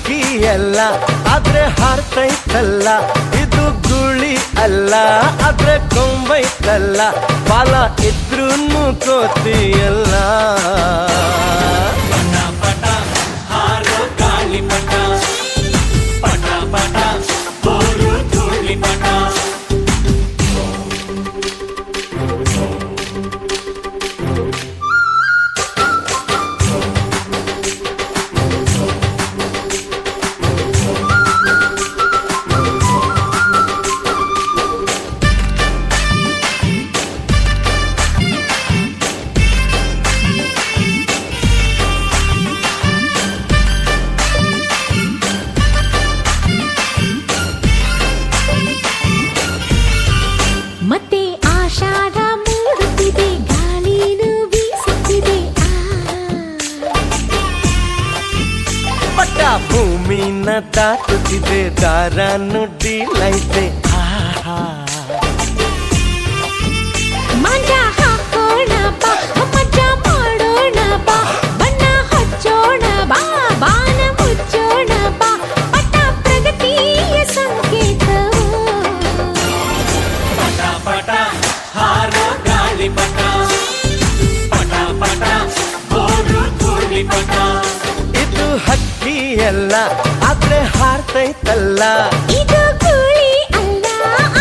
ಹಕ್ಕಿ ಅಲ್ಲ ಆದ್ರೆ ಹಾರ್ತೈತಲ್ಲ, ಇದು ಗುಳಿ ಅಲ್ಲ ಆದ್ರೆ ಕೊಂಬೈತಲ್ಲ, ಬಾಲ ಇದ್ರೂನು ಕೋತಿಯಲ್ಲ. ಪಟ ಪಟ ಹಾರೋ ಗಾಳಿಪಟ, ಪಟ ಪಟ ಬೋರು ಧೂಳಿಪಟ. ಮತ್ತೆ ಆಷಾಢ ಮೂಡುತ್ತಿದೆ, ಗಾಳಿನೂ ಬೀಸುತ್ತಿದೆ. ಪಟ್ಟ ಭೂಮಿನ ದಾಟುತ್ತಿದೆ, ದಾರ ನುಡ್ಡಿಲೈತೆ. ಮಾಂಜ ಹಾಕೋಣ ಬಾ, ಮಜಾ ಮಾಡೋಣ ಬಾ, ಬಣ್ಣ ಹಚ್ಚೋಣ ಬಾ, ಬಾನ ಮುಚ್ಚೋಣ ಬಾ, ಪಟ ಪ್ರಗತಿಯ ಸಂಕೇತವು. ಪಟ ಪಟ ಹಾರೋ ಗಾಳಿಪಟ, ಪಟ ಪಟ ಬೋರು ಧೂಳಿಪಟ. ಇದು ಹಕ್ಕಿ ಅಲ್ಲ ಆದ್ರೆ ಹಾರ್ತೈತಲ್ಲ, ಇದು ಗುಳಿ ಅಲ್ಲ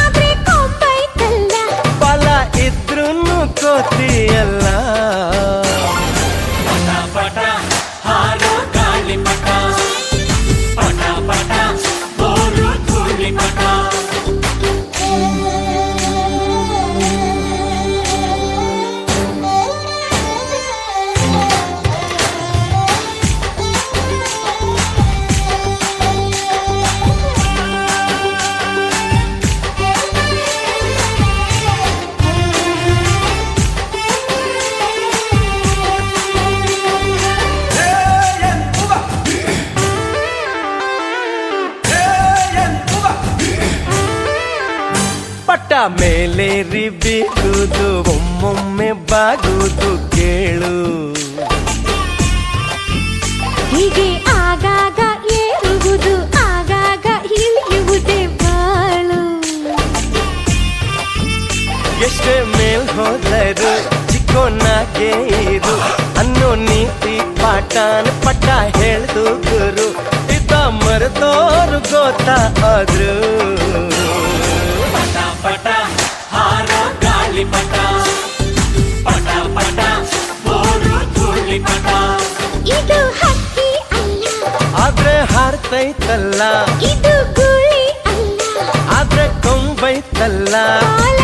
ಆದ್ರೆ ಕೊಂಬೈತಲ್ಲ, ಬಾಲ ಇದ್ರೂನು ಕೋತಿಯಲ್ಲ. ಪಟ ಪಟ ಹಾರೋ ಗಾಳಿಪಟ, ಪಟ ಪಟ ಬೋರು ಧೂಳಿಪಟ. ಪಟ್ಟ ಮೇಲೇರಿ ಬೀಗುದು, ಒಮ್ಮೊಮ್ಮೆ ಬಾಗುದು ಕೇಳು. ಹೀಗೆ ಆಗಾಗ ಏರುವುದು, ಆಗಾಗ ಇಳಿಯುವುದೇ ಬಾಳು. ಎಷ್ಟೇ ಮೇಲ್ ಹೋದರು ಚಿಕ್ಕೋನಾಗೆ ಇರು ಅನ್ನೋ ನೀತಿ ಪಾಠನ ಪಟ್ಟ ಹೇಳ್ದು ಗುರು. ಇದ್ದ ಮರೆತೋರು ಗೊತ್ತಾದ್ರು. ಪಟ ಪಟ ಹಾರೋ ಗಾಳಿಪಟ, ಪಟ ಪಟ ಬೋರು ಧೂಳಿಪಟ. ಇದು ಹಕ್ಕಿ ಅಲ್ಲ ಆದ್ರೆ ಹಾರ್ತೈತಲ್ಲ, ಇದು ಗುಳಿ ಅಲ್ಲ, ಆದ್ರೆ ಕೊಂಬೈತಲ್ಲ, ಬಾಲ